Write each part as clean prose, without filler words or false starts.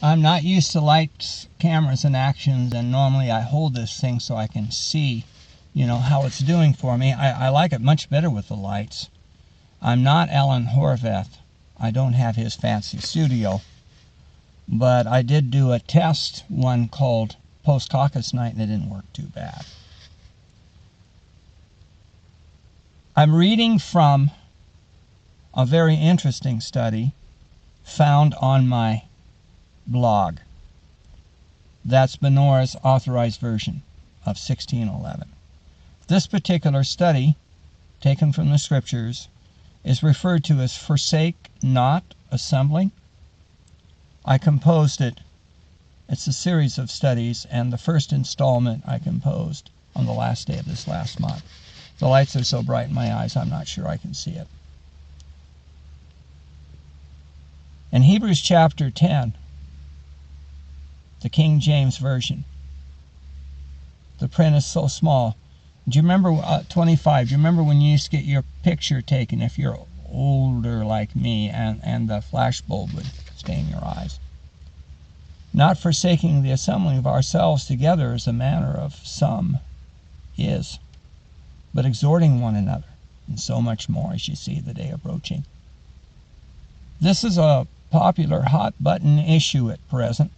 I'm not used to lights, cameras, and actions, and normally I hold this thing so I can see, how it's doing for me. I like it much better with the lights. I'm not Alan Horvath. I don't have his fancy studio. But I did do a test one called Post-Caucus Night, and it didn't work too bad. I'm reading from a very interesting study found on my blog. That's Benora's authorized version of 1611. This particular study, taken from the scriptures, is referred to as Forsake not Assembly. I composed it. It's a series of studies, and the first installment I composed on the last day of this last month. The lights are so bright in my eyes, I'm not sure I can see it. In Hebrews chapter 10, the King James Version, the print is so small. Do you remember 25? Do you remember when you used to get your picture taken if you're older like me and the flash bulb would stay in your eyes? Not forsaking the assembling of ourselves together as the manner of some is, but exhorting one another, and so much more as you see the day approaching. This is a popular hot-button issue at present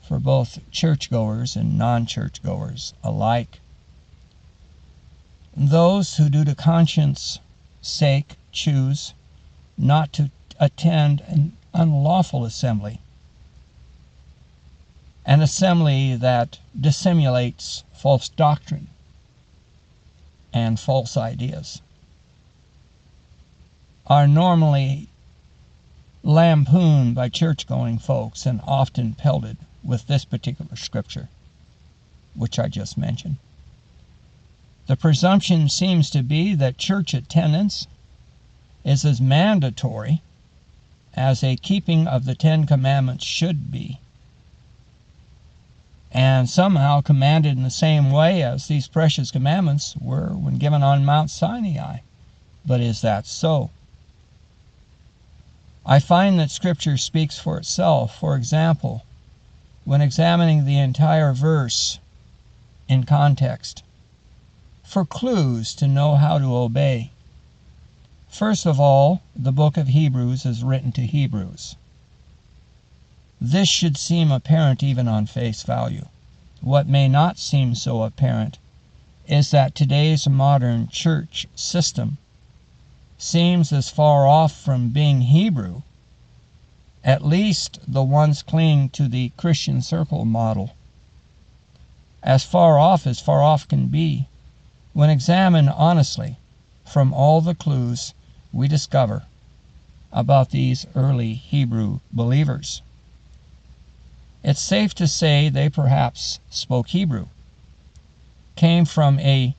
for both churchgoers and non-churchgoers alike. Those who do to conscience sake choose not to attend an unlawful assembly, an assembly that dissimulates false doctrine and false ideas, are normally lampooned by church-going folks and often pelted with this particular scripture, which I just mentioned. The presumption seems to be that church attendance is as mandatory as a keeping of the Ten Commandments should be, and somehow commanded in the same way as these precious commandments were when given on Mount Sinai. But is that so? I find that Scripture speaks for itself. For example, when examining the entire verse in context, for clues to know how to obey. First of all, the book of Hebrews is written to Hebrews. This should seem apparent even on face value. What may not seem so apparent is that today's modern church system seems as far off from being Hebrew, at least the ones clinging to the Christian circle model, as far off can be, when examined honestly from all the clues we discover about these early Hebrew believers. It's safe to say they perhaps spoke Hebrew, came from a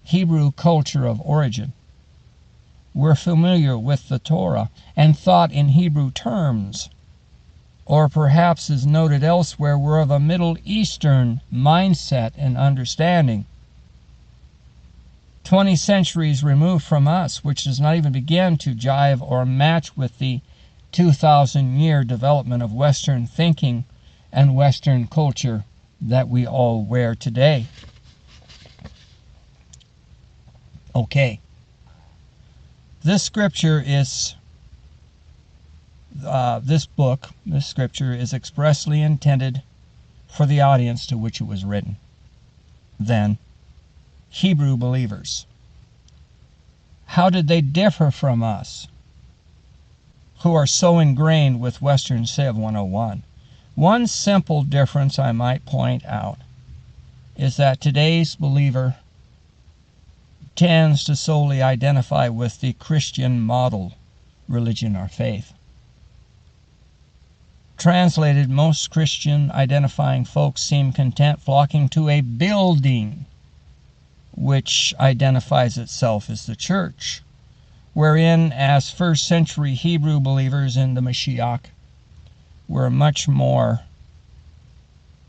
Hebrew culture of origin, were familiar with the Torah, and thought in Hebrew terms, or perhaps, as noted elsewhere, were of a Middle Eastern mindset and understanding. 20 centuries removed from us, which does not even begin to jive or match with the 2,000-year development of Western thinking and Western culture that we all wear today. Okay. This scripture is, this scripture is expressly intended for the audience to which it was written. Then, Hebrew believers. How did they differ from us, who are so ingrained with Western Civ 101? One simple difference I might point out is that today's believer tends to solely identify with the Christian model religion or faith. Translated, most Christian identifying folks seem content flocking to a building which identifies itself as the church, wherein, as first century Hebrew believers in the Mashiach, were much more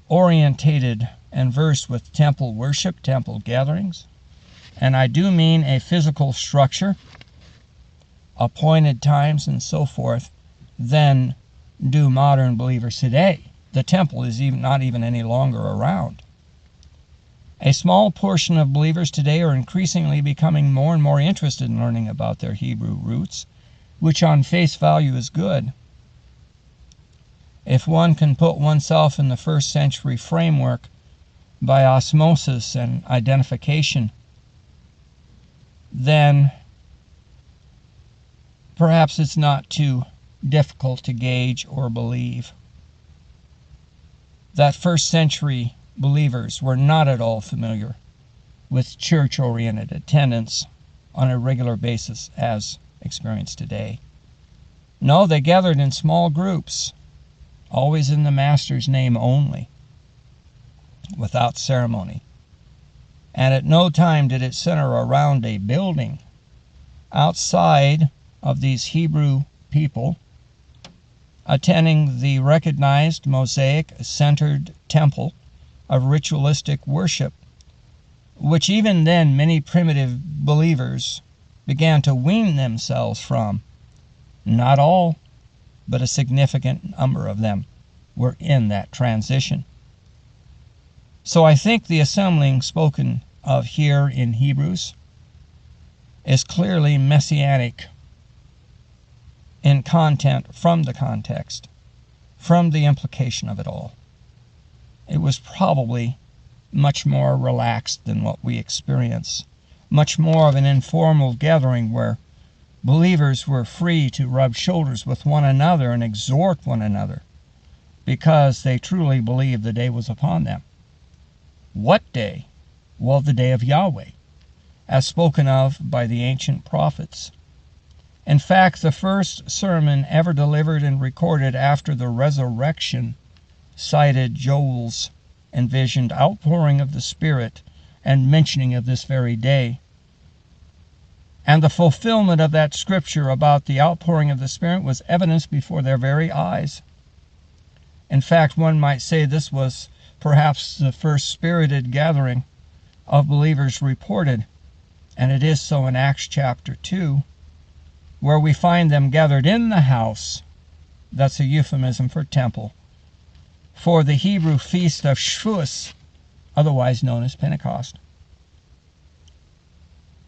orientated and versed with temple worship, temple gatherings, and I do mean a physical structure, appointed times and so forth, than do modern believers today. The temple is not even any longer around. A small portion of believers today are increasingly becoming more and more interested in learning about their Hebrew roots, which on face value is good. If one can put oneself in the first century framework by osmosis and identification, then perhaps it's not too difficult to gauge or believe that first century believers were not at all familiar with church-oriented attendance on a regular basis as experienced today. No, they gathered in small groups, always in the Master's name only, without ceremony. And at no time did it center around a building. Outside of these Hebrew people, attending the recognized Mosaic-centered temple of ritualistic worship, which even then many primitive believers began to wean themselves from. Not all, but a significant number of them were in that transition. So I think the assembling spoken of here in Hebrews is clearly messianic in content from the context, from the implication of it all. It was probably much more relaxed than what we experience, much more of an informal gathering where believers were free to rub shoulders with one another and exhort one another because they truly believed the day was upon them. What day? Well, the day of Yahweh, as spoken of by the ancient prophets. In fact, the first sermon ever delivered and recorded after the resurrection cited Joel's envisioned outpouring of the Spirit and mentioning of this very day. And the fulfillment of that scripture about the outpouring of the Spirit was evidenced before their very eyes. In fact, one might say this was perhaps the first spirited gathering of believers reported, and it is so in Acts chapter 2, where we find them gathered in the house, that's a euphemism for temple, for the Hebrew feast of Shavuos, otherwise known as Pentecost.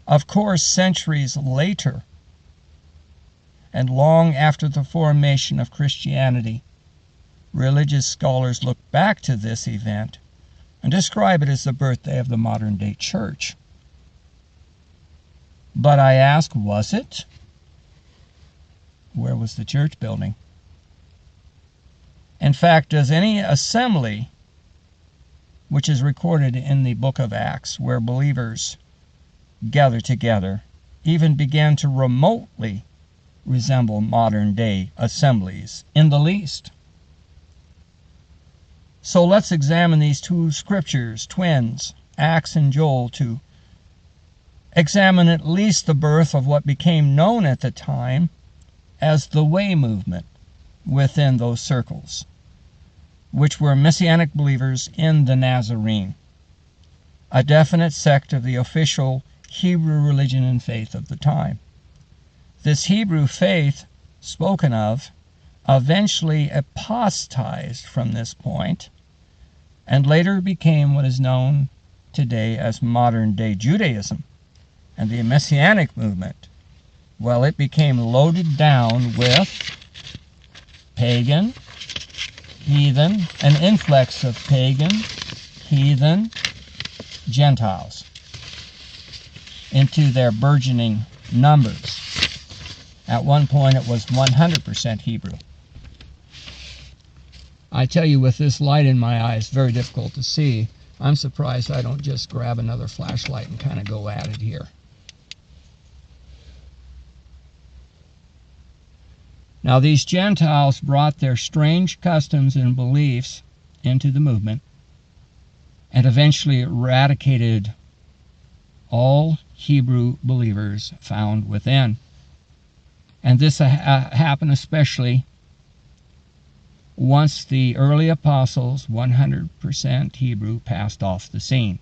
Of course, centuries later, and long after the formation of Christianity, religious scholars look back to this event and describe it as the birthday of the modern-day church. But I ask, was it? Where was the church building? In fact, does any assembly, which is recorded in the book of Acts, where believers gather together, even began to remotely resemble modern-day assemblies in the least? So let's examine these two scriptures, twins, Acts and Joel, to examine at least the birth of what became known at the time as the Way movement within those circles, which were Messianic believers in the Nazarene, a definite sect of the official Hebrew religion and faith of the time. This Hebrew faith spoken of eventually apostatized from this point and later became what is known today as modern-day Judaism. And the Messianic movement, well, it became loaded down with pagan, heathen, an influx of pagan, heathen, Gentiles into their burgeoning numbers. At one point it was 100% Hebrew. I tell you, with this light in my eye, it's very difficult to see. I'm surprised I don't just grab another flashlight and kind of go at it here. Now, these Gentiles brought their strange customs and beliefs into the movement and eventually eradicated all Hebrew believers found within. And this happened especially once the early apostles, 100% Hebrew, passed off the scene.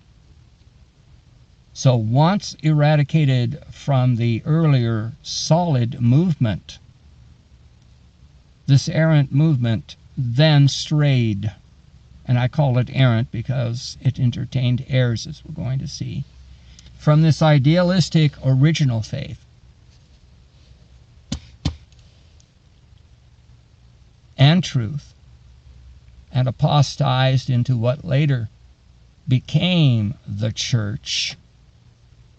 So once eradicated from the earlier solid movement, This errant movement then strayed, and I call it errant because it entertained errors, as we're going to see, from this idealistic original faith and truth, and apostatized into what later became the church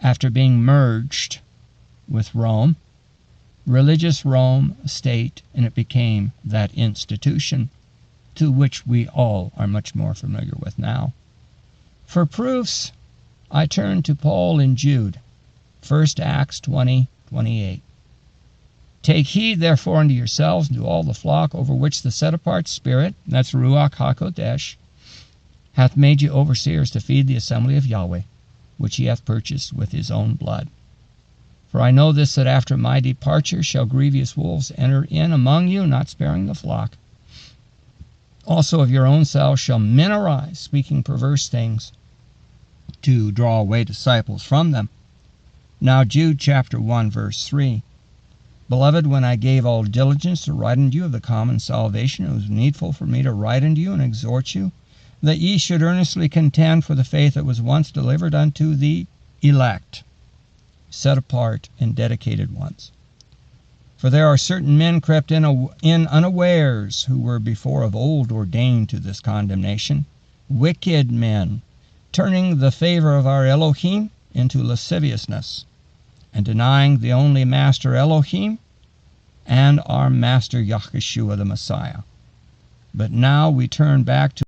after being merged with Rome, religious Rome state, and it became that institution to which we all are much more familiar with now. For proofs, I turn to Paul in Jude, 1 Acts 20:28. Take heed therefore unto yourselves and to all the flock over which the set-apart Spirit, that's Ruach HaKodesh, hath made you overseers to feed the assembly of Yahweh, which he hath purchased with his own blood. For I know this, that after my departure shall grievous wolves enter in among you, not sparing the flock. Also of your own selves shall men arise, speaking perverse things, to draw away disciples from them. Now Jude chapter 1, verse 3. Beloved, when I gave all diligence to write unto you of the common salvation, it was needful for me to write unto you and exhort you, that ye should earnestly contend for the faith that was once delivered unto the elect, set apart and dedicated ones. For there are certain men crept in unawares, who were before of old ordained to this condemnation, wicked men, turning the favor of our Elohim into lasciviousness, and denying the only Master Elohim and our Master Yahushua the Messiah. But now we turn back to